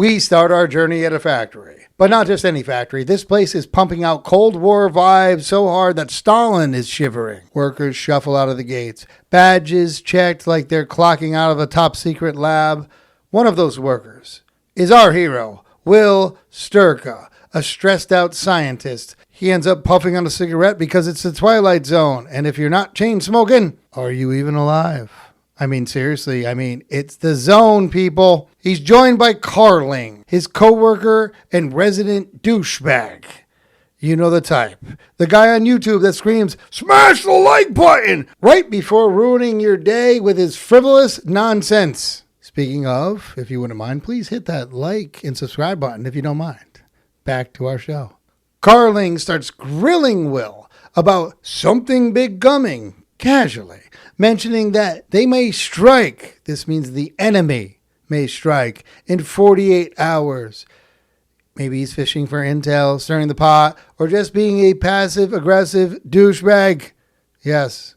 We start our journey at a factory. But not just any factory. This place is pumping out Cold War vibes so hard that Stalin is shivering. Workers shuffle out of the gates. Badges checked like they're clocking out of a top secret lab. One of those workers is our hero, Will Sturka, a stressed out scientist. He ends up puffing on a cigarette because it's the Twilight Zone. And if you're not chain smoking, are you even alive? I mean, seriously, it's the zone, people. He's joined by Carling, his coworker and resident douchebag. You know the type. The guy on YouTube that screams, "Smash the like button!" right before ruining your day with his frivolous nonsense. Speaking of, if you wouldn't mind, please hit that like and subscribe button if you don't mind. Back to our show. Carling starts grilling Will about something big coming, casually, mentioning that they may strike. This means the enemy may strike in 48 hours. Maybe he's fishing for intel, stirring the pot, or just being a passive-aggressive douchebag. Yes,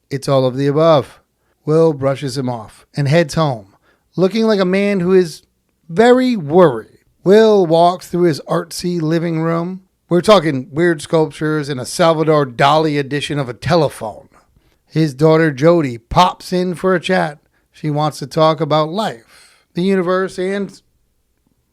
it's all of the above. Will brushes him off and heads home, looking like a man who is very worried. Will walks through his artsy living room. We're talking weird sculptures and a Salvador Dali edition of a telephone. His daughter Jody pops in for a chat. She wants to talk about life, the universe, and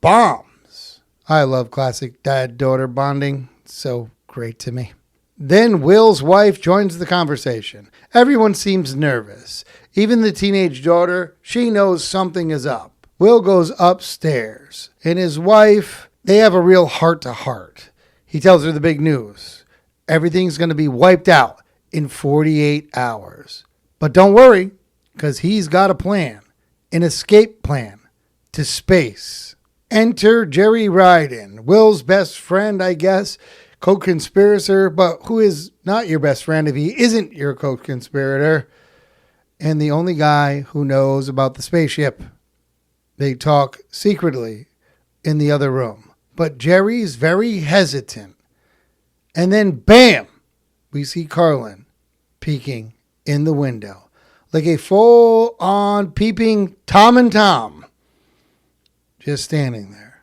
bombs. I love classic dad-daughter bonding. So great to me. Then Will's wife joins the conversation. Everyone seems nervous. Even the teenage daughter, she knows something is up. Will goes upstairs, and his wife, they have a real heart-to-heart. He tells her the big news. Everything's going to be wiped out in 48 hours. But don't worry, because he's got a plan, an escape plan to space. Enter Jerry Ryden, Will's best friend, I guess, co-conspirator, but who is not your best friend if he isn't your co-conspirator, and the only guy who knows about the spaceship. They talk secretly in the other room, but Jerry's very hesitant. And then, bam! We see Carlin peeking in the window like a full-on peeping Tom and Tom. Just standing there.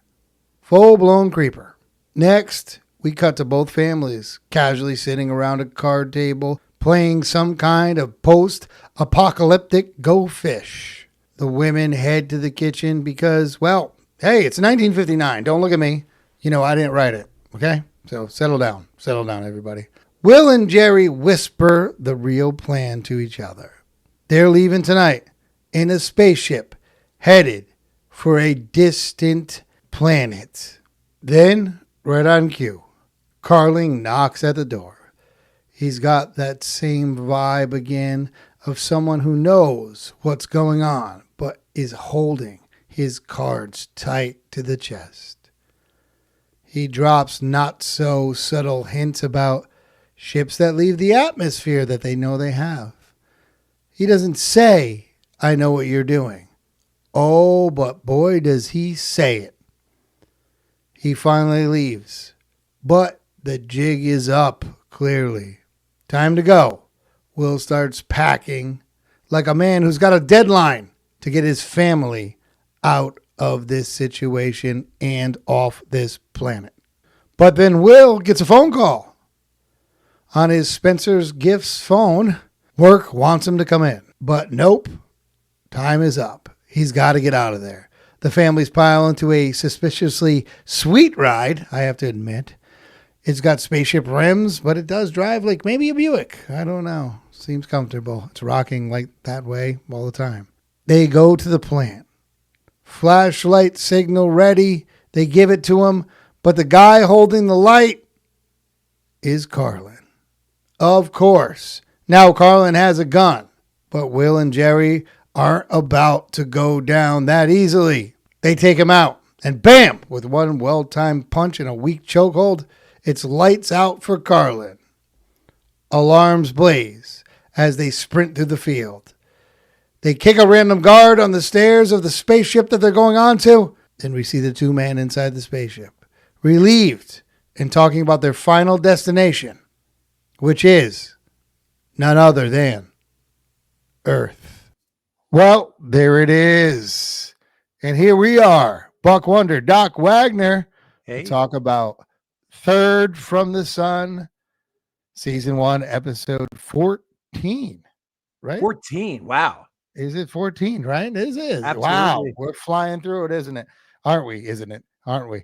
Full-blown creeper. Next, we cut to both families casually sitting around a card table playing some kind of post-apocalyptic Go Fish. The women head to the kitchen because, well, hey, it's 1959. Don't look at me. You know, I didn't write it, okay? So settle down. Settle down, everybody. Will and Jerry whisper the real plan to each other. They're leaving tonight in a spaceship headed for a distant planet. Then, right on cue, Carling knocks at the door. He's got that same vibe again of someone who knows what's going on, but is holding his cards tight to the chest. He drops not so subtle hints about ships that leave the atmosphere that they know they have. He doesn't say, "I know what you're doing." Oh, but boy, does he say it. He finally leaves, but the jig is up, clearly. Time to go. Will starts packing like a man who's got a deadline to get his family out of this situation and off this planet. But then Will gets a phone call. On his Spencer's Gifts phone, work wants him to come in. But nope, time is up. He's got to get out of there. The families pile into a suspiciously sweet ride, I have to admit. It's got spaceship rims, but it does drive like maybe a Buick. I don't know. Seems comfortable. It's rocking like that way all the time. They go to the plant. Flashlight signal ready. They give it to him, but the guy holding the light is Carlin. Of course. Now Carlin has a gun, but Will and Jerry aren't about to go down that easily. They take him out, and bam, with one well-timed punch and a weak chokehold, it's lights out for Carlin. Alarms blaze as they sprint through the field. They kick a random guard on the stairs of the spaceship that they're going on to. Then we see the two men inside the spaceship, relieved and talking about their final destination, which is none other than Earth. Well, there it is. And here we are Buck Wonder, Doc Wagner. Hey. To talk about Third from the Sun, season 1, episode 14. Right? 14. Wow. Is it 14? Right? Is it? Absolutely. Wow, we're flying through it, isn't it? Aren't we? Isn't it? Aren't we?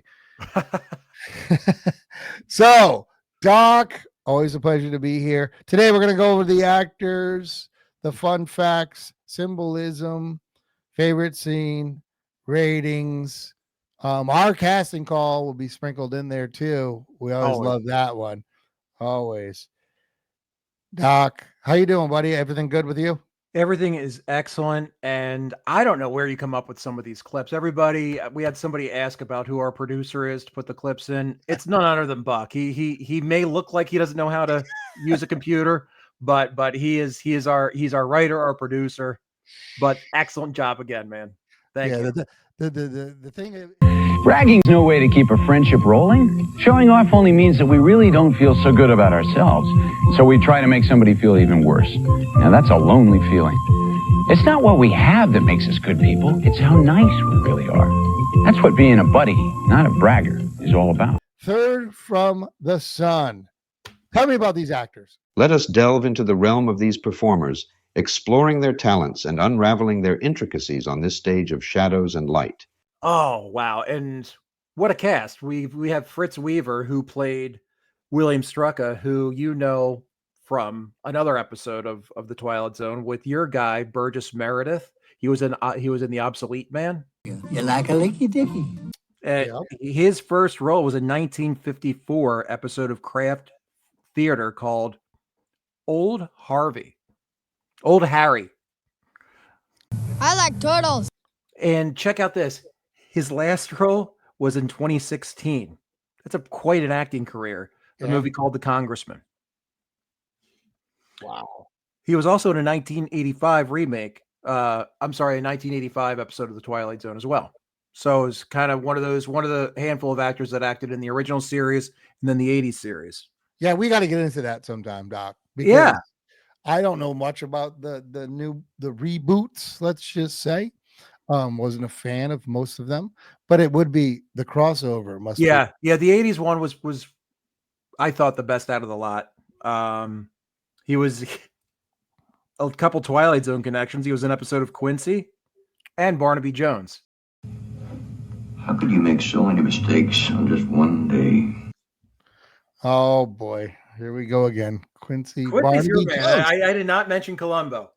So, Doc, always a pleasure to be here. Today, we're going to go over the actors, the fun facts, symbolism, favorite scene, ratings. Our casting call will be sprinkled in there too. We always love that one. Always. Doc, how you doing, buddy? Everything good with you? Everything is excellent, and I don't know where you come up with some of these clips. We had somebody ask about who our producer is to put the clips in. It's none other than Buck. He may look like he doesn't know how to use a computer, but he's our writer, our producer. But excellent job again, man. Thank you. The thing is, bragging's no way to keep a friendship rolling. Showing off only means that we really don't feel so good about ourselves, so we try to make somebody feel even worse. Now that's a lonely feeling. It's not what we have that makes us good people, it's how nice we really are. That's what being a buddy, not a bragger, is all about. Third from the Sun. Tell me about these actors. Let us delve into the realm of these performers, exploring their talents and unraveling their intricacies on this stage of shadows and light. Oh, wow. And what a cast. We have Fritz Weaver, who played William Strucka, who you know from another episode of the Twilight Zone with your guy, Burgess Meredith. He was in The Obsolete Man. You like a licky dicky. His first role was a 1954 episode of Kraft Theater called Old Harry. I like turtles. And check out this. His last role was in 2016. That's quite an acting career. A movie called The Congressman. Wow. He was also in a 1985 remake. A 1985 episode of The Twilight Zone as well. So it's kind of one of the handful of actors that acted in the original series and then the 80s series. Yeah, we got to get into that sometime, Doc. Yeah. I don't know much about the reboots, let's just say. Wasn't a fan of most of them, but it would be the crossover. The 80s one was I thought the best out of the lot. He was a couple Twilight Zone connections. He was an episode of Quincy and Barnaby Jones. How could you make so many mistakes on just one day? Oh boy, here we go again. Quincy's Barnaby Jones. I did not mention Columbo.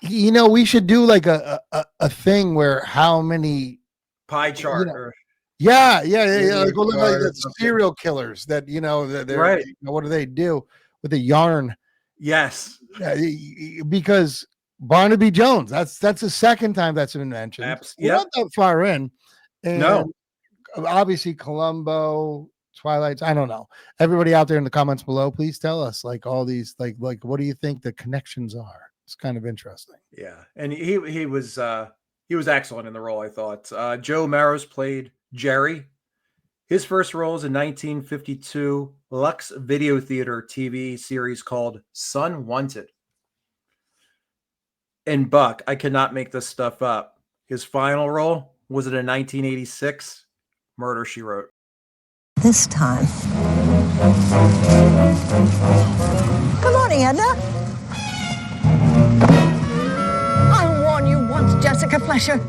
We should do like a thing where how many pie chart. Like the serial killers that they're right. What do they do with the yarn? Yes, because Barnaby Jones. That's the second time that's been mentioned. We're not that far in. And no, obviously Columbo, Twilight. I don't know. Everybody out there in the comments below, please tell us like all these like what do you think the connections are? It's kind of interesting. Yeah, and he was excellent in the role, I thought. Joe Maros played Jerry. His first role is a 1952 Lux Video Theater TV series called Sun Wanted. And Buck, I cannot make this stuff up. His final role was in a 1986 Murder, She Wrote. This time. Good morning, Edna. I warned you once, Jessica Fletcher.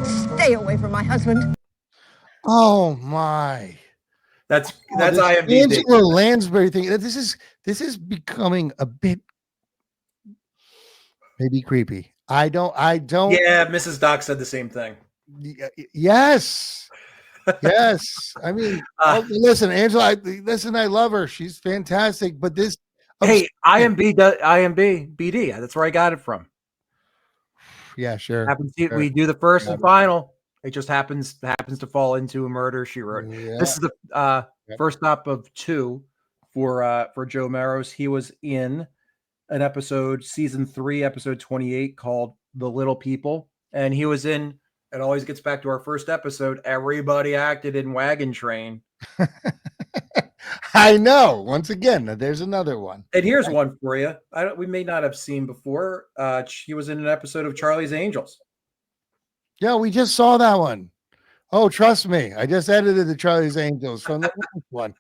Stay away from my husband. Oh my! That's IMDb. Angela Lansbury thing. This is becoming a bit maybe creepy. I don't. Yeah, Mrs. Doc said the same thing. Yes. I mean, listen, Angela. I love her. She's fantastic. But this. Hey, IMDb BD. That's where I got it from. Yeah, sure. We do the first and final. It just happens to fall into a Murder, She Wrote. Yeah. This is the first stop of 2 for Joe Maros. He was in an episode, season 3, episode 28, called The Little People, and he was in. It always gets back to our first episode. Everybody acted in Wagon Train. I know. Once again, there's another one. And here's one for you. We may not have seen before. He was in an episode of Charlie's Angels. Yeah, we just saw that one. Oh, trust me. I just edited the Charlie's Angels from the last one.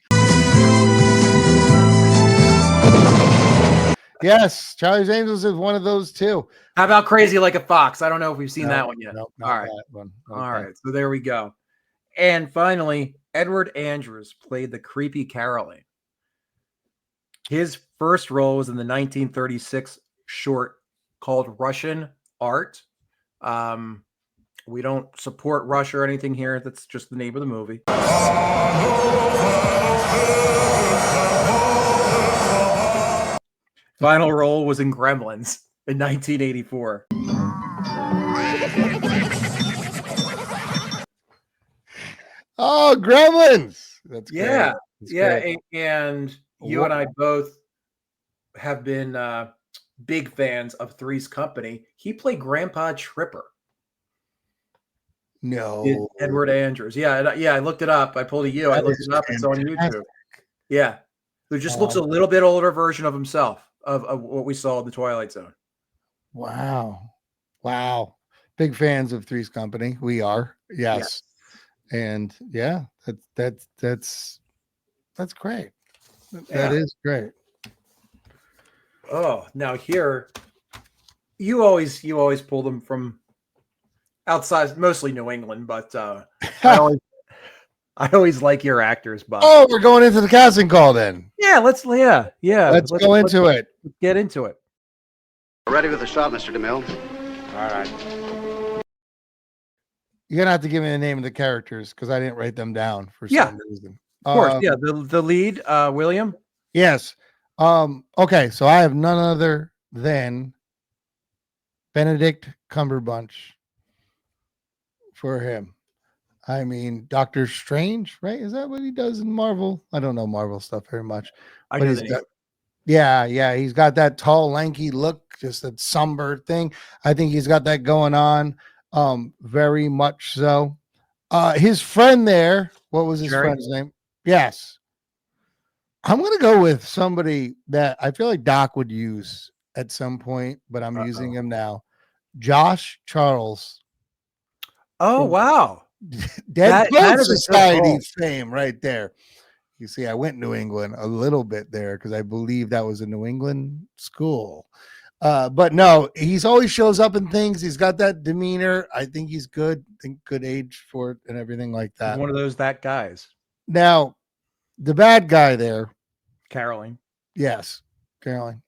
Yes, Charlie's Angels is one of those too. How about Crazy Like a Fox? I don't know if we've seen that one yet. No, All right. that one. Okay. All right. So there we go. And finally, Edward Andrews played the creepy Caroline. His first role was in the 1936 short called Russian Art. We don't support Russia or anything here. That's just the name of the movie. Final role was in Gremlins in 1984. Oh, Gremlins. That's great. Yeah. That's Yeah. great. And you and I both have been big fans of Three's Company. He played Grandpa Tripper. No. Edward Andrews. Yeah. I looked it up. I pulled a U. I looked it up. It's on YouTube. Yeah. It just looks a little bit older version of himself of what we saw in the Twilight Zone. Wow. Big fans of Three's Company. We are. Yes. And yeah, that's great. That is great. Oh, now here you always pull them from outside, mostly New England, but I always like your actors, Bob. Oh, we're going into the casting call then. Yeah, let's go into it. Let's get into it. Ready with the shot, Mr. DeMille. All right. You're gonna have to give me the name of the characters because I didn't write them down for some reason. Of course, the lead, William. Yes. Okay, so I have none other than Benedict Cumberbatch for him. I mean, Doctor Strange, right? Is that what he does in Marvel? I don't know Marvel stuff very much. But he's got, he's got that tall, lanky look, just that somber thing. I think he's got that going on. Very much so. His friend there, what was his friend's name? Yes. I'm going to go with somebody that I feel like Doc would use at some point, but I'm using him now. Josh Charles. Oh, wow. Dead Poet Society fame right there. You see, I went New England a little bit there because I believe that was a New England school. But no, he's always shows up in things. He's got that demeanor. I think he's good. I think good age for it and everything like that. He's one of those guys. Now, the bad guy there. Caroline. Yes, Caroline.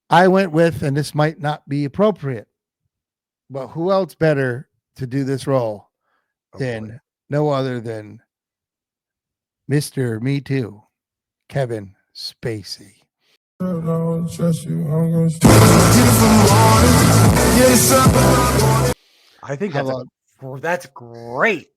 I went with, and this might not be appropriate, but who else better to do this role than no other than Mr. Me Too, Kevin Spacey. I think that's great.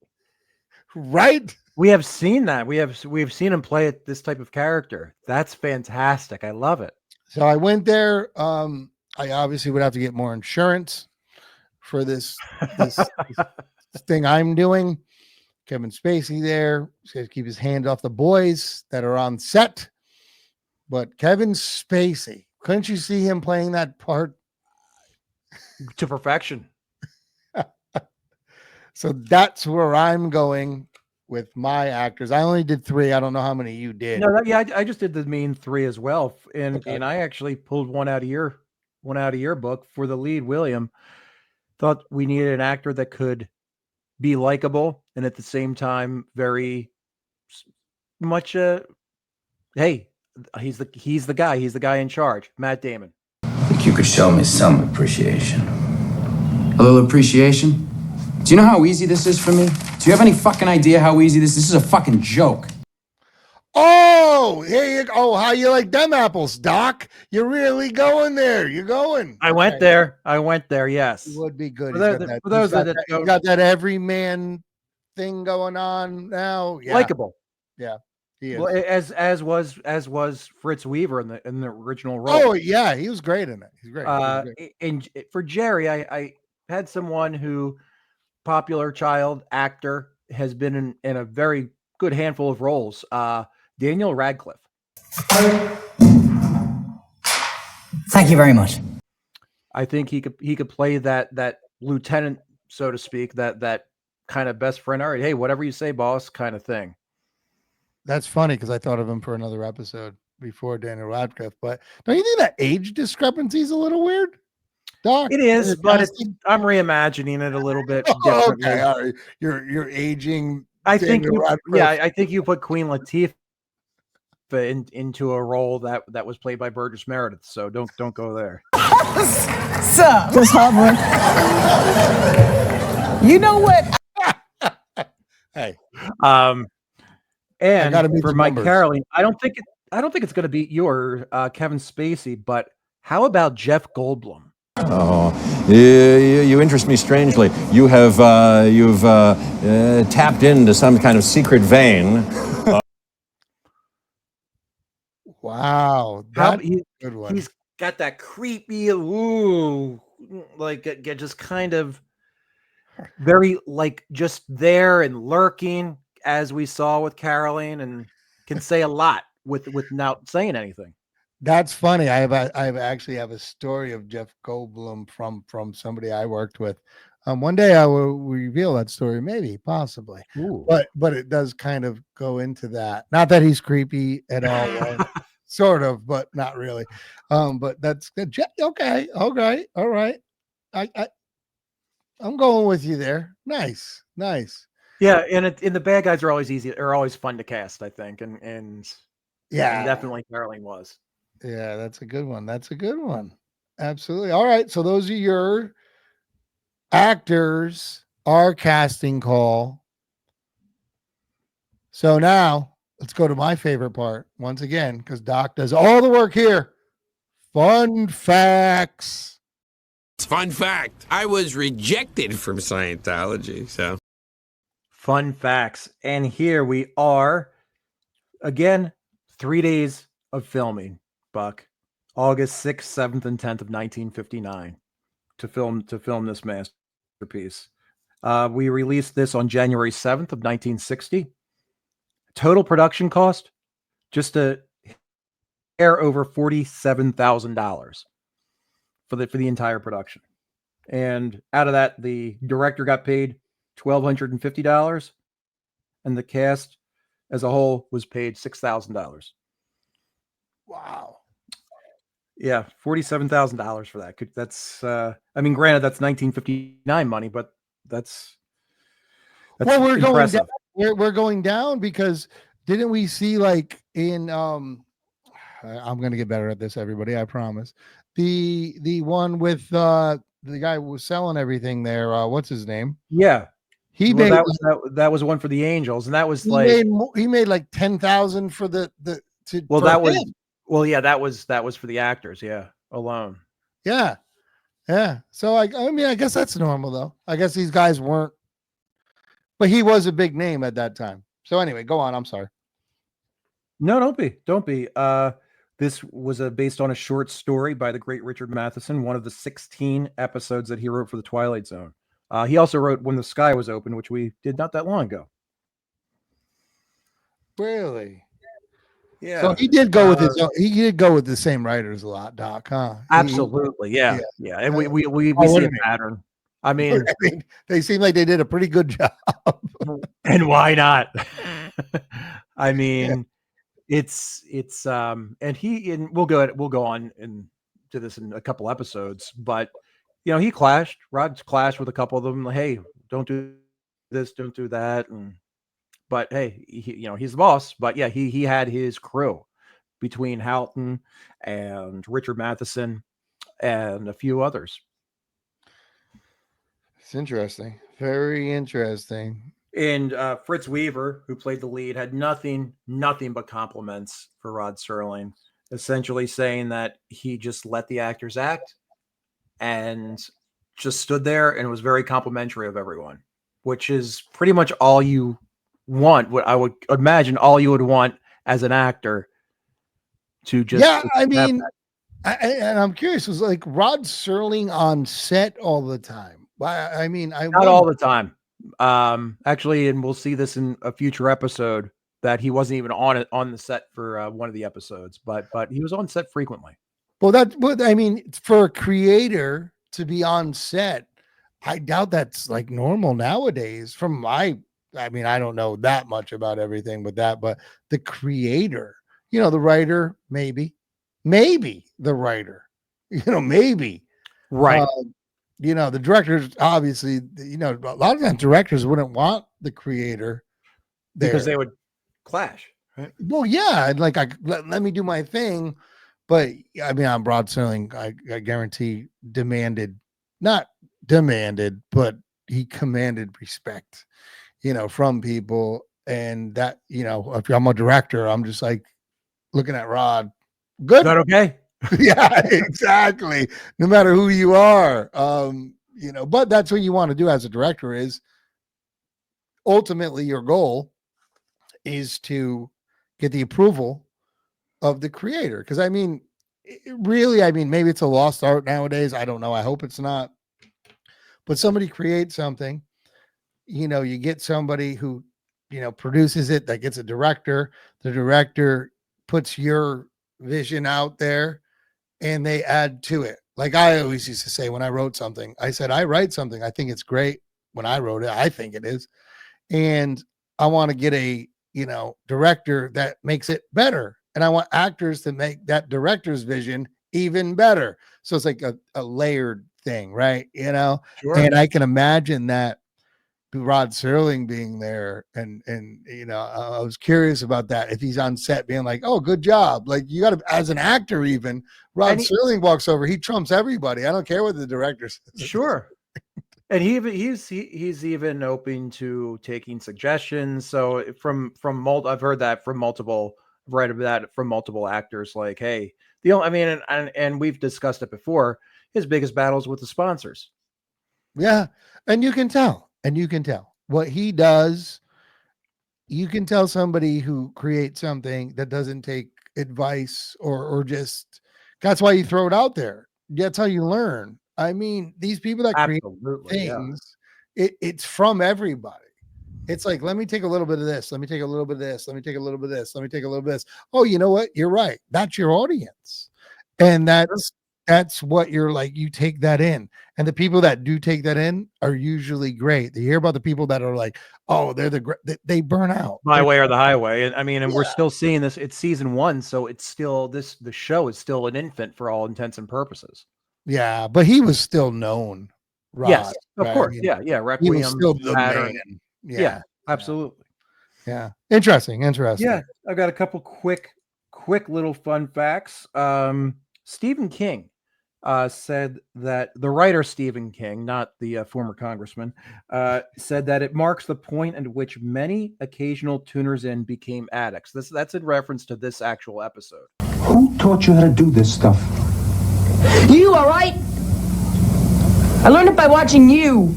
Right? We have seen that. We've seen him play this type of character. That's fantastic. I love it. So I went there. I obviously would have to get more insurance for this thing I'm doing. Kevin Spacey there. He's got to keep his hand off the boys that are on set. But Kevin Spacey, couldn't you see him playing that part to perfection? So that's where I'm going with my actors. I only did 3. I don't know how many you did. No, I just did the main 3 as well, and I actually pulled one out of your book for the lead. William, thought we needed an actor that could be likable and at the same time very much hey, he's the guy in charge. Matt Damon. I think you could show me some appreciation. A little appreciation? Do you know how easy this is for me? Do you have any fucking idea how easy this is? This is a fucking joke. Oh, here you go. Oh, how you like them apples, Doc? You're really going there. You're going. I went there. Yes. It would be good. For those that got that everyman thing going on now. Yeah. Likable. Yeah. He is. Well, as was Fritz Weaver in the original role. Oh yeah, he was great in it. He's great. And for Jerry, I had someone who popular child actor has been in a very good handful of roles. Daniel Radcliffe. Thank you very much. I think he could play that lieutenant, so to speak, that kind of best friend. All right, hey, whatever you say, boss, kind of thing. That's funny because I thought of him for another episode before Daniel Radcliffe. But don't you think that age discrepancy is a little weird, Doc? It is, but I'm reimagining it a little bit differently. Okay, all right. You're aging. I think I think you put Queen Latifah into a role that was played by Burgess Meredith. So don't go there. Sup? Just hovering. You know what? Hey. And for Mike Caroline, I don't think it's going to be your Kevin Spacey, but how about Jeff Goldblum? Oh, you interest me strangely. You've tapped into some kind of secret vein. Wow, good one. He's got that creepy, just kind of very just there and lurking, as we saw with Caroline, and can say a lot without saying anything. That's funny. I actually have a story of Jeff Goldblum from somebody I worked with. One day I will reveal that story, maybe, possibly. Ooh. But it does kind of go into that. Not that he's creepy at all, sort of, but not really. But that's good. Okay, all right. I'm going with you there. Nice. Yeah, and the bad guys are always fun to cast, I think, and yeah, definitely Caroline was. Yeah, that's a good one. Absolutely. All right, so those are your actors, our casting call. So now let's go to my favorite part once again, because Doc does all the work here. Fun facts. Fun fact, I was rejected from Scientology, so. Fun facts. And here we are again, 3 days of filming, Buck. August 6th, 7th, and 10th of 1959 to film this masterpiece. We released this on January 7th of 1960. Total production cost, just a hair over $47,000 for the entire production. And out of that, the director got paid $1,250, and the cast as a whole was paid $6,000. Wow. Yeah, $47,000 for that. That's granted, that's 1959 money, but that's well, we're impressive. going down. We're going down because didn't we see in I'm going to get better at this, everybody, I promise. The one with the guy who was selling everything there, what's his name? Yeah. That was one for the Angels, and that was he made like 10,000 for that was for the actors, alone. Yeah. So I guess that's normal though. I guess these guys weren't, but he was a big name at that time. So anyway, go on. I'm sorry. No, don't be. This was based on a short story by the great Richard Matheson, one of the 16 episodes that he wrote for the Twilight Zone. He also wrote When the Sky Was Open, which we did not that long ago. Really? Yeah. So he did go with the same writers a lot, Doc, huh? Absolutely. Yeah. And we see a pattern. I mean, they seem like they did a pretty good job. And why not? I mean, it's and we'll go on into this in a couple episodes, but Rod's clashed with a couple of them. Hey, don't do this, don't do that. But hey, he's the boss. But yeah, he had his crew between Houghton and Richard Matheson and a few others. It's interesting. Very interesting. And Fritz Weaver, who played the lead, had nothing but compliments for Rod Serling, essentially saying that he just let the actors act and just stood there and was very complimentary of everyone, which is pretty much all you want. What I would imagine all you would want as an actor to just. Yeah, I mean, and I'm curious, was like Rod Serling on set all the time? I mean, not all the time. Actually, and we'll see this in a future episode, that he wasn't even on the set for one of the episodes, but he was on set frequently. Well, for a creator to be on set, I doubt that's like normal nowadays. From my, I mean, I don't know that much about everything with that, but the creator, the writer, maybe the writer, maybe, Right. The directors, obviously, a lot of times directors wouldn't want the creator there because they would clash. Right? Well, yeah, and like let me do my thing, but I mean, on Broad Ceiling, I guarantee not demanded, but he commanded respect, from people, and that if I'm a director, I'm just like looking at Rod. Good, is that okay? Yeah, exactly. No matter who you are, but that's what you want to do as a director. Is ultimately your goal is to get the approval of the creator. Because I mean, maybe it's a lost art nowadays. I don't know. I hope it's not. But somebody creates something, you get somebody who, produces it, that gets a director. The director puts your vision out there and they add to it. Like I always used to say when I wrote something, I said, I write something, I think it's great. When I wrote it, I think it is. And I want to get a, director that makes it better. And I want actors to make that director's vision even better. So it's like a layered thing, right? Sure. And I can imagine that Rod Serling being there. And I was curious about that. If he's on set being like, oh, good job. Like you got to, as an actor, even Rod Serling walks over, he trumps everybody. I don't care what the director says. Sure. And he's even open to taking suggestions. So I've heard that from multiple, read that from multiple actors. Like, hey, and we've discussed it before. His biggest battles with the sponsors. Yeah, and you can tell, what he does. You can tell somebody who creates something that doesn't take advice or just. That's why you throw it out there. That's how you learn. I mean, these people that create things, it's from everybody. It's like, let me take a little bit of this. Let me take a little bit of this. Let me take a little bit of this. Let me take a little bit of this. Oh, you know what? You're right. That's your audience. And that's what you're like. You take that in. And the people that do take that in are usually great. You hear about the people that are like, oh, they burn out. My way or the highway. And we're still seeing this. It's season 1. So it's still the show is still an infant for all intents and purposes. Yeah, but he was still known. Rod, yes, of right? course. I mean, yeah. Requiem, he was still the Pattern. man. Yeah, absolutely. Yeah. Interesting. Yeah, I've got a couple quick little fun facts. Stephen King said that the writer Stephen King, not the former congressman, said that it marks the point at which many occasional tuners in became addicts. That's in reference to this actual episode. Who taught you how to do this stuff? You, all right? I learned it by watching you.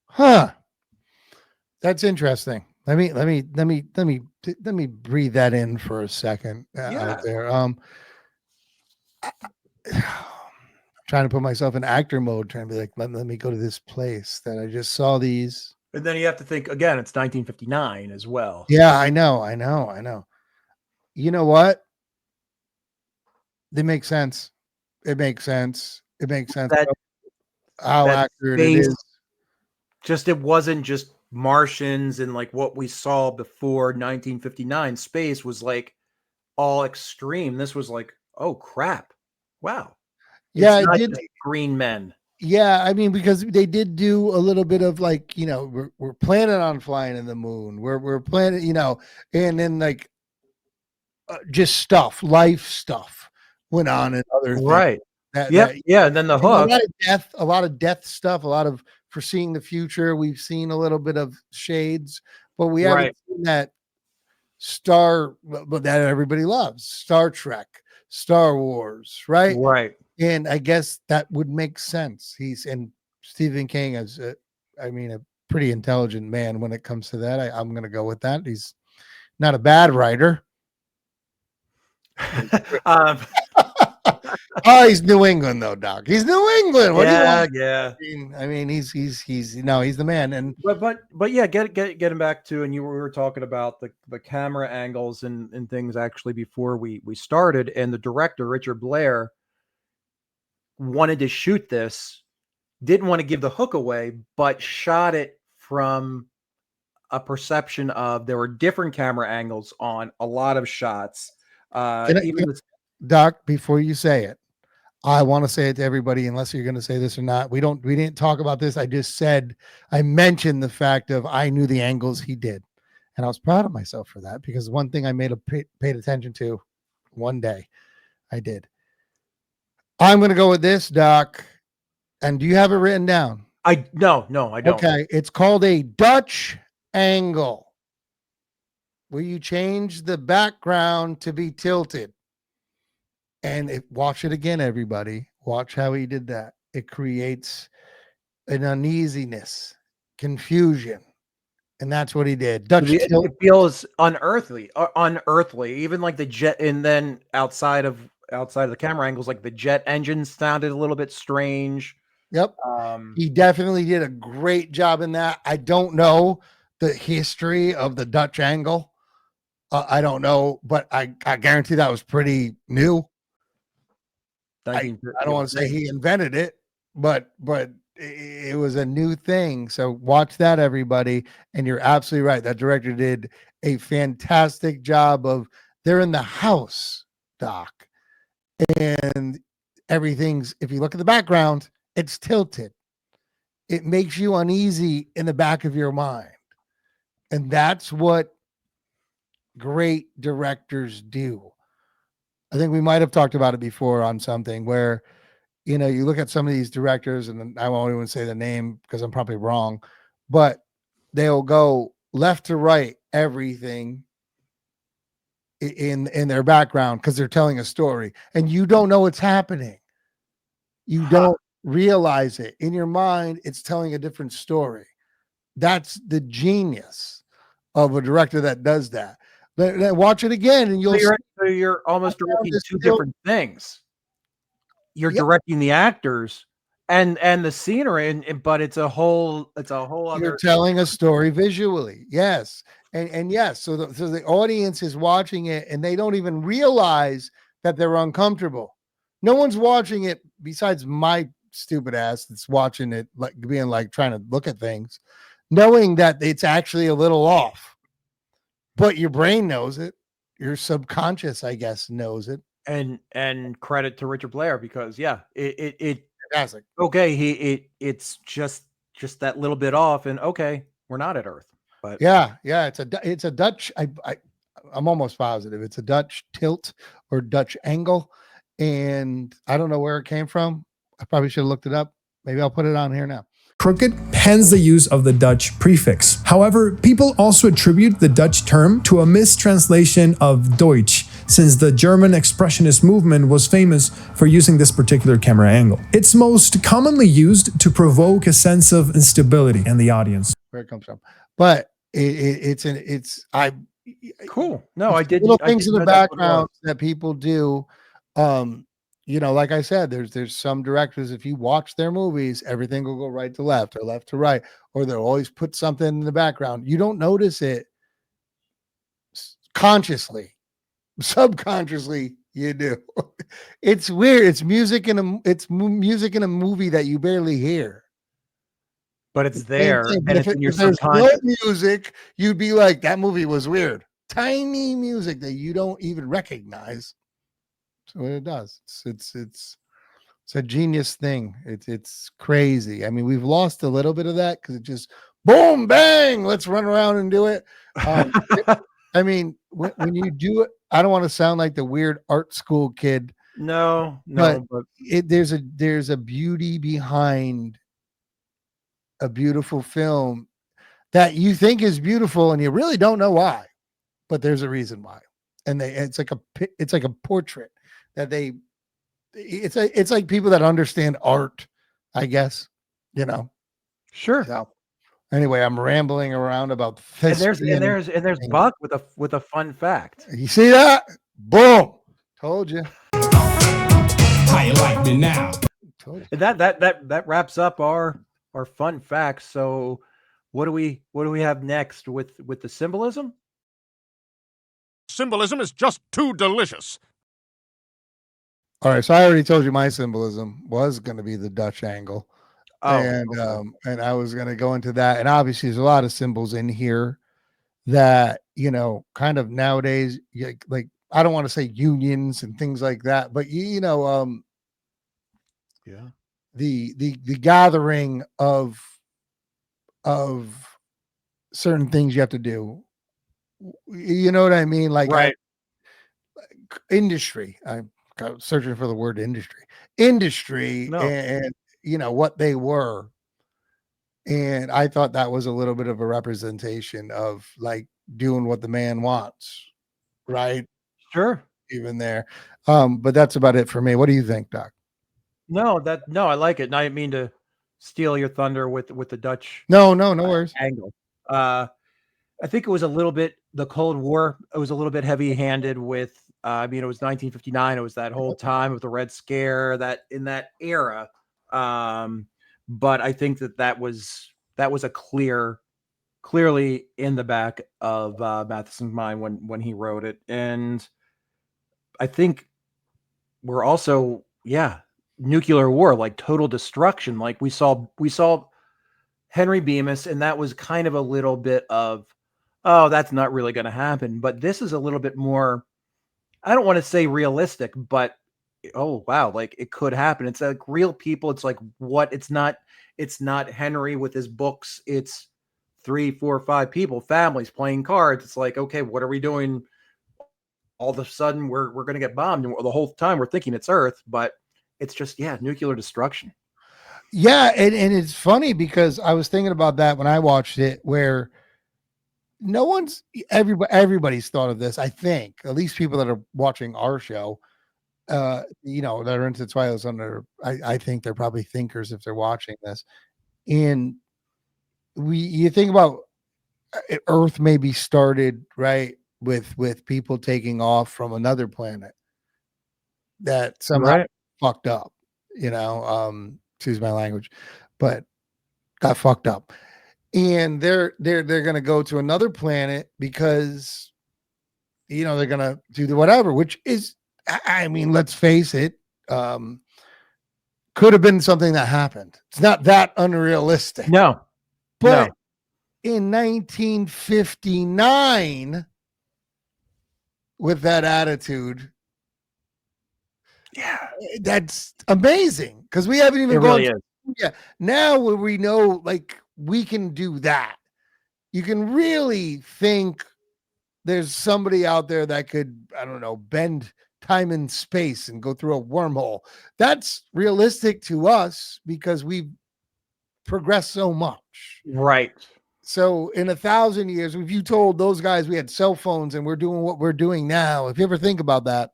Huh. That's interesting. Let me breathe that in for a second out there. Trying to put myself in actor mode, trying to be like, let me go to this place that I just saw these. And then you have to think again, it's 1959 as well. Yeah, I know. You know what? It makes sense. It makes sense. How accurate it is. It wasn't just Martians and like what we saw before 1959. Space was like all extreme. This was like, oh crap. Wow. Yeah, it did. Green men. Yeah, I mean, because they did do a little bit of like, we're planning on flying in the moon. We're planning, and then like just life stuff went on and other things. Right. And then the hook. A lot of death stuff, a lot of foreseeing the future. We've seen a little bit of shades, but we haven't seen that but that everybody loves. Star Trek, Star Wars, right? Right. And I guess that would make sense. And Stephen King is, a pretty intelligent man when it comes to that. I'm going to go with that. He's not a bad writer. He's New England though, Doc. He's New England. What do you want? Yeah. I mean, he's the man. And but yeah, getting back to, and we were talking about the camera angles and things actually before we started, and the director Richard Blair wanted to shoot this didn't want to give the hook away, but shot it from a perception of there were different camera angles on a lot of shots. Doc, before you say it, I want to say it to everybody, unless you're going to say this or not. We didn't talk about this. I mentioned the fact of I knew the angles he did. And I was proud of myself for that, because one thing I paid attention to one day, I did. I'm going to go with this, Doc. And do you have it written down? No, I don't. Okay. It's called a Dutch angle, where you change the background to be tilted. And watch it again, everybody. Watch how he did that. It creates an uneasiness, confusion. And that's what he did. It feels unearthly, even like the jet. And then outside of the camera angles, like the jet engine sounded a little bit strange. Yep. He definitely did a great job in that. I don't know the history of the Dutch angle. I don't know, but I guarantee that was pretty new. I don't want to say he invented it, but it was a new thing. So watch that, everybody. And you're absolutely right. That director did a fantastic job of, they're in the house, Doc. And everything's, if you look at the background, it's tilted. It makes you uneasy in the back of your mind. And that's what great directors do. I think we might have talked about it before on something where, you look at some of these directors, and I won't even say the name because I'm probably wrong, but they'll go left to right, everything in their background because they're telling a story, and you don't know what's happening. You don't realize it. In your mind, it's telling a different story. That's the genius of a director that does that. Watch it again, and you're almost directing two different things. You're directing the actors and the scenery, but it's a whole other. You're telling a story visually, yes, and yes. So the audience is watching it, and they don't even realize that they're uncomfortable. No one's watching it besides my stupid ass that's watching it, like being like trying to look at things, knowing that it's actually a little off. But your brain knows it. Your subconscious, I guess, knows it. And credit to Richard Blair, because it fantastic. Okay, it's just that little bit off, and okay, we're not at Earth. But yeah, it's a Dutch. I'm almost positive it's a Dutch tilt or Dutch angle, and I don't know where it came from. I probably should have looked it up. Maybe I'll put it on here now. Crooked hence the use of the Dutch prefix. However, people also attribute the Dutch term to a mistranslation of Deutsch, since the German expressionist movement was famous for using this particular camera angle. It's most commonly used to provoke a sense of instability in the audience. Where it comes from, but cool. No, I did little things in the background that people do. Like I said, there's some directors, if you watch their movies, everything will go right to left or left to right, or they'll always put something in the background. You don't notice it consciously. Subconsciously, you do. It's weird. It's music in a movie that you barely hear. But it's there, and it's in your subconscious. subconscious. No music, you'd be like, that movie was weird. Tiny music that you don't even recognize. So it does. It's a genius thing. It's crazy. I mean, we've lost a little bit of that because it just boom, bang, let's run around and do it. I mean, when you do it, I don't want to sound like the weird art school kid. No, but there's a beauty behind a beautiful film that you think is beautiful and you really don't know why, but there's a reason why. And it's like a portrait that it's like people that understand art, I guess, Sure. So anyway, I'm rambling around about this. And there's Buck with a fun fact. You see that? Boom. Told you. How you like me now? And that wraps up our fun facts. So what do we have next with the symbolism? Symbolism is just too delicious. All right, so I already told you my symbolism was going to be the Dutch angle. And I was going to go into that. And obviously, there's a lot of symbols in here that, kind of nowadays, like I don't want to say unions and things like that, but the gathering of certain things you have to do. You know what I mean? Like, right. Industry. I'm searching for the word industry, No. and what they were. And I thought that was a little bit of a representation of like doing what the man wants, right? Sure. Even there. But that's about it for me. What do you think, Doc? No, I like it. And I didn't mean to steal your thunder with the Dutch. No worries. Angle. I think it was a little bit the Cold War. It was a little bit heavy-handed with. It was 1959. It was that whole time of the Red Scare, that in that era. But I think that was a clearly in the back of Matheson's mind when he wrote it, and I think we're also nuclear war, like total destruction. Like we saw Henry Bemis, and that was kind of a little bit of, oh, that's not really going to happen. But this is a little bit more, I don't want to say realistic, but oh wow, like it could happen. It's like real people. It's like what? It's not Henry with his books. It's 3, 4, 5 people, families playing cards. It's like, okay, what are we doing? All of a sudden we're going to get bombed, and the whole time we're thinking it's Earth, but it's just nuclear destruction. Yeah, and it's funny because I was thinking about that when I watched it, where everybody's thought of this. I think at least people that are watching our show, that are into Twilight Zone, I think they're probably thinkers if they're watching this. And you think about Earth maybe started right with people taking off from another planet that somehow fucked up, excuse my language, but got fucked up. And they're going to go to another planet because, they're going to do the whatever, which is, I mean, let's face it, could have been something that happened. It's not that unrealistic. No. But in 1959, with that attitude, that's amazing because we haven't even gone. Really is. Now we know, like, we can do that. You can really think there's somebody out there that could, I don't know, bend time and space and go through a wormhole. That's realistic to us because we've progressed so much. Right. So in 1,000 years, if you told those guys we had cell phones and we're doing what we're doing now, if you ever think about that,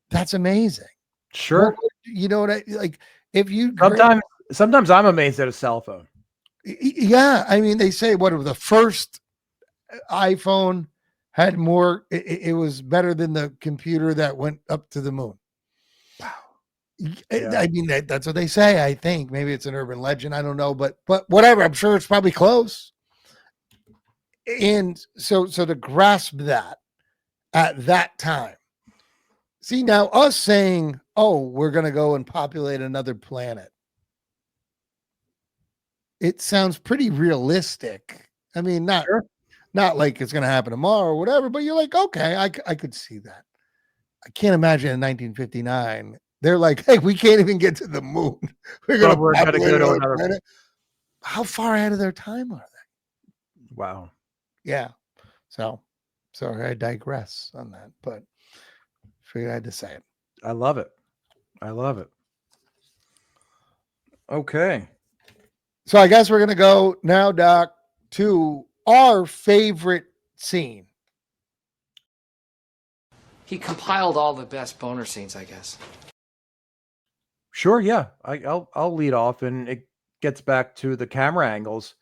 that's amazing. Sure. You know what like if you sometimes I'm amazed at a cell phone. Yeah. I mean, they say the first iPhone had more, it was better than the computer that went up to the moon. Wow. Yeah. I mean, that's what they say. I think maybe it's an urban legend. I don't know, but whatever. I'm sure it's probably close. And so to grasp that at that time, see, now us saying, oh, we're going to go and populate another planet, it sounds pretty realistic. I mean, not like it's going to happen tomorrow or whatever, but you're like, okay, I could see that. I can't imagine in 1959, they're like, hey, we can't even get to the moon. We're going to go to another planet. How far ahead of their time are they? Wow. Yeah. So I digress on that, but figured I had to say it. I love it. Okay. So I guess we're going to go now, Doc, to our favorite scene. He compiled all the best boner scenes, I guess. Sure, yeah. I'll lead off, and it gets back to the camera angles.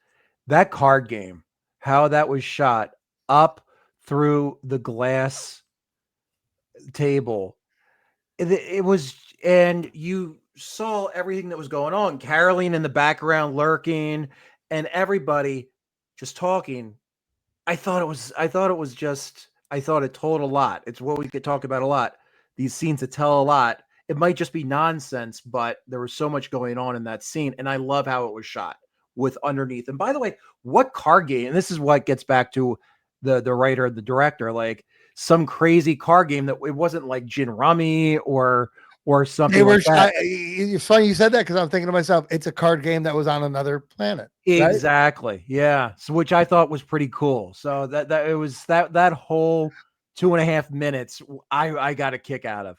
That card game, how that was shot up through the glass table. It was, and you saw everything that was going on. Caroline in the background lurking, and everybody just talking. I thought it told a lot. It's what we could talk about a lot. These scenes that tell a lot. it might just be nonsense, but there was so much going on in that scene, and I love how it was shot with underneath. And by the way, what car game? And this is what gets back to the writer, the director, like some crazy car game that it wasn't like gin rummy or something like that. It's funny you said that because I'm thinking to myself, it's a card game that was on another planet. Right? Exactly. Yeah. So, which I thought was pretty cool. So that it was that whole 2.5 minutes I got a kick out of.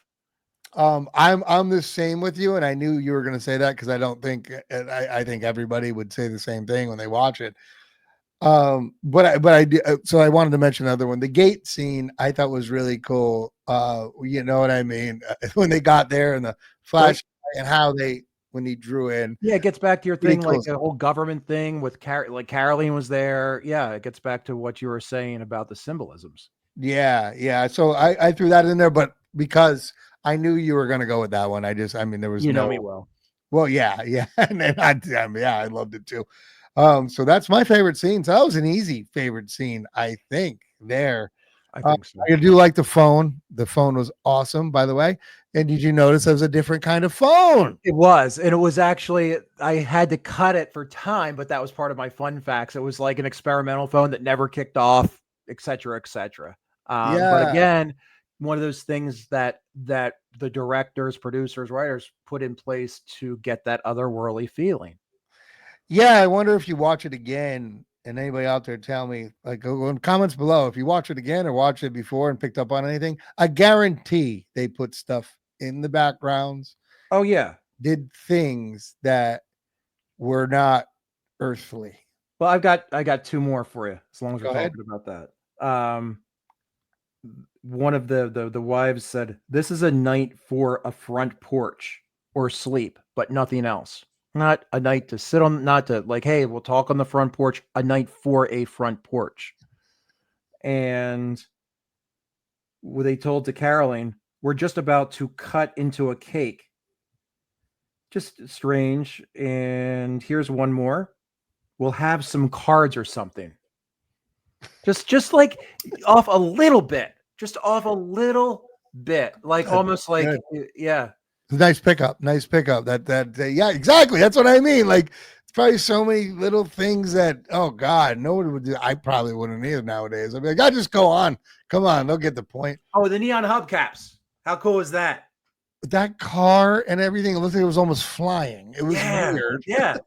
I'm the same with you, and I knew you were going to say that because I don't think, and I think everybody would say the same thing when they watch it. But I did, so I wanted to mention another one. The gate scene I thought was really cool. You know what I mean? When they got there and the flash and how when he drew in. Yeah, it gets back to your thing, cool. like the whole government thing with like Caroline was there. Yeah, it gets back to what you were saying about the symbolisms. Yeah. So I threw that in there, but because I knew you were going to go with that one. There was know me well. Well, yeah. And I loved it too. So that's my favorite scene. So that was an easy favorite scene, I think. There, I think so. I do like the phone. The phone was awesome, by the way. And did you notice it was a different kind of phone? It was, and it was actually, I had to cut it for time, but that was part of my fun facts. It was like an experimental phone that never kicked off, etc., etc. But again, one of those things that the directors, producers, writers put in place to get that otherworldly feeling. Yeah, I wonder if you watch it again, and anybody out there tell me, like, go in comments below if you watch it again or watched it before and picked up on anything. I guarantee they put stuff in the backgrounds. Oh yeah, did things that were not earthly. Well, I got two more for you, as long as we're talking about that. One of the wives said, "This is a night for a front porch or sleep, but nothing else. Not a night to sit on, not to like, hey, we'll talk on the front porch, a night for a front porch." And they told to Caroline, "We're just about to cut into a cake." Just strange. And here's one more. "We'll have some cards or something." Just like off a little bit. Just off a little bit. Like almost like, yeah. Nice pickup. That yeah, exactly. That's what I mean. Like, it's probably so many little things that, oh God, no one would do. I probably wouldn't either nowadays. I'd be like, I just go on. Come on, they'll get the point. Oh, the neon hubcaps. How cool is that? That car and everything, it looked like it was almost flying. It was weird. Yeah.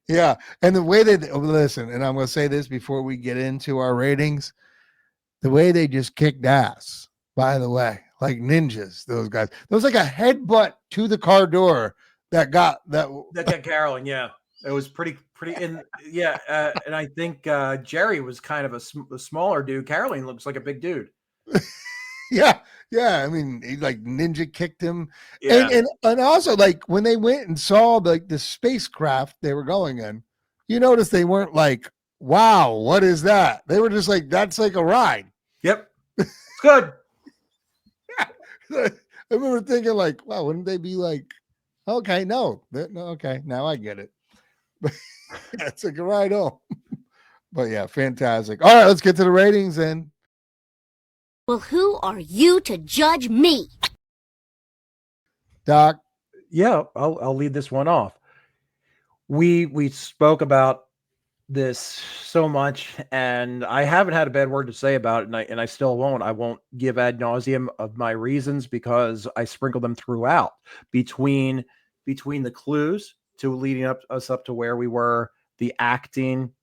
Yeah. And the way they listen, and I'm going to say this before we get into our ratings, the way they just kicked ass, by the way, like ninjas, those guys. There was like a headbutt to the car door that got Carolyn. Yeah. It was pretty. And yeah. And I think Jerry was kind of a smaller dude. Caroline looks like a big dude. Yeah. I mean, he like ninja kicked him. Yeah. And also, like, when they went and saw the spacecraft they were going in, you notice they weren't like, wow, what is that? They were just like, that's like a ride. Yep. It's good. I remember thinking like, wow, wouldn't they be like, okay, no, okay, now I get it. That's like a ride home. But yeah, fantastic. All right, let's get to the ratings then. Well, who are you to judge me? Doc? Yeah, I'll lead this one off. We spoke about this so much, and I haven't had a bad word to say about it, and I still won't. I won't give ad nauseum of my reasons because I sprinkle them throughout between the clues to leading us up to where we were, the acting,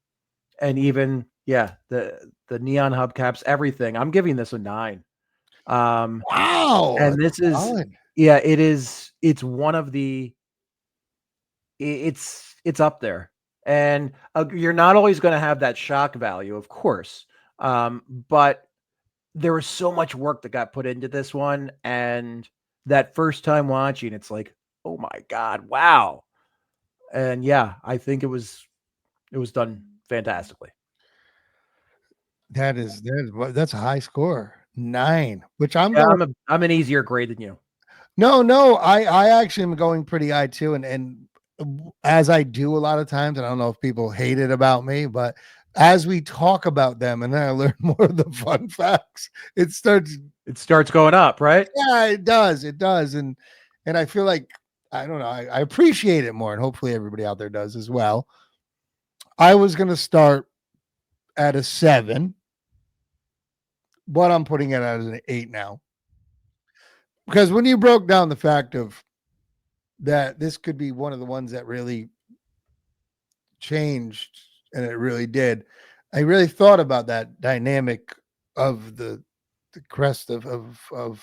and even the neon hubcaps, everything. I'm giving this a 9. Wow. And this is solid. Yeah, it is. It's one of the. It's up there. And you're not always going to have that shock value, of course. But there was so much work that got put into this one. And that first time watching, it's like, oh my God, wow. And yeah, I think it was done fantastically. That's a high score. 9, which I'm an easier grade than you. No, I actually am going pretty high too. And as I do a lot of times, and I don't know if people hate it about me, but as we talk about them and then I learn more of the fun facts, it starts It starts going up, right? Yeah, it does. It does. And I feel like, I don't know, I appreciate it more, and hopefully everybody out there does as well. I was going to start at a 7, but I'm putting it as an 8 now. Because when you broke down the fact of that this could be one of the ones that really changed, and it really did, I really thought about that dynamic of the crest of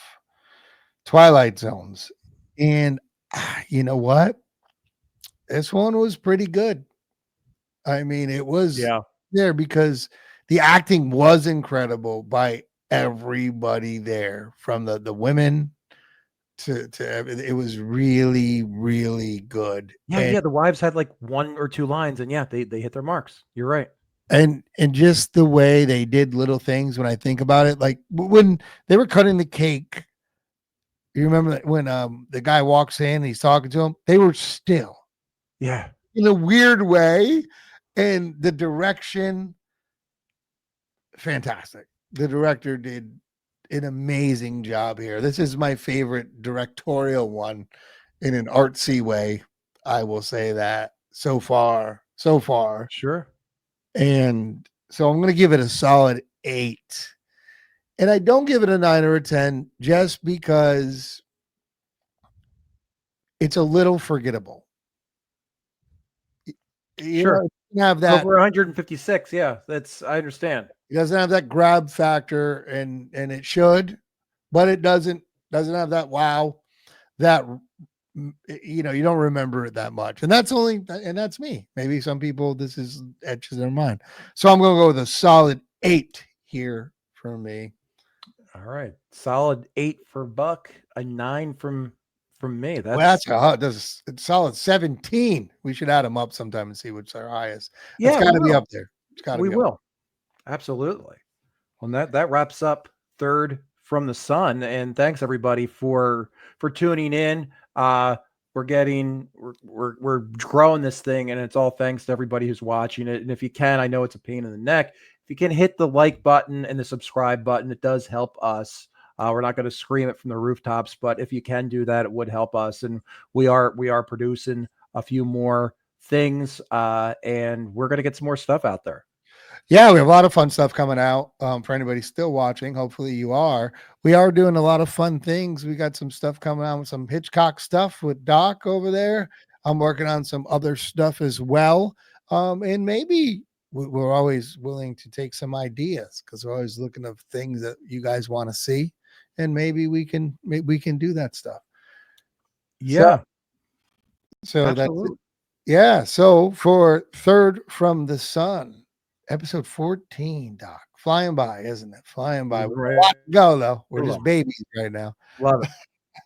Twilight Zones. And you know what? This one was pretty good. I mean, it was there because the acting was incredible by everybody there, from the women to everything. It was really, really good. Yeah, the wives had like 1 or 2 lines, and they hit their marks. You're right. And just the way they did little things, when I think about it, like when they were cutting the cake, you remember when the guy walks in and he's talking to him, they were still. Yeah. In a weird way. And the direction, fantastic. The director did an amazing job here. This is my favorite directorial one in an artsy way. I will say that so far. Sure. And so I'm going to give it a solid 8. And I don't give it a 9 or a 10 just because it's a little forgettable. Sure. Have that over 156. Yeah, I understand. It doesn't have that grab factor, and it should, but it doesn't have that wow, that you don't remember it that much. And that's me. Maybe some people, this is etches their mind. So I'm going to go with a solid 8 here for me. All right. Solid 8 for Buck, a 9 from me. That's it's solid 17. We should add them up sometime and see which our highest. Yeah, it's got to be up there. It's got to be. We will. Absolutely. Well, that wraps up Third from the Sun, and thanks everybody for tuning in. We're growing this thing, and it's all thanks to everybody who's watching it. And if you can, I know it's a pain in the neck, if you can hit the like button and the subscribe button, it does help us. We're not going to scream it from the rooftops, but if you can do that, it would help us. And we are producing a few more things, and we're going to get some more stuff out there. Yeah, we have a lot of fun stuff coming out. For anybody still watching, hopefully you are. We are doing a lot of fun things. We got some stuff coming out, with some Hitchcock stuff with Doc over there. I'm working on some other stuff as well. And maybe we're always willing to take some ideas, because we're always looking at things that you guys want to see. And maybe we can do that stuff. Yeah. So that's it. Yeah. So for Third from the Sun, episode 14, Doc, flying by, isn't it? Flying by. We're a lot to go though. We're just babies right now. Love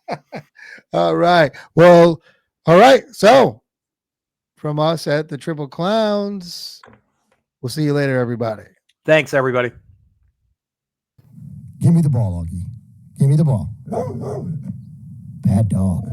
it. All right. Well, all right. So from us at the Triple Clowns, we'll see you later, everybody. Thanks, everybody. Give me the ball, Augie. Give me the ball. Bad dog.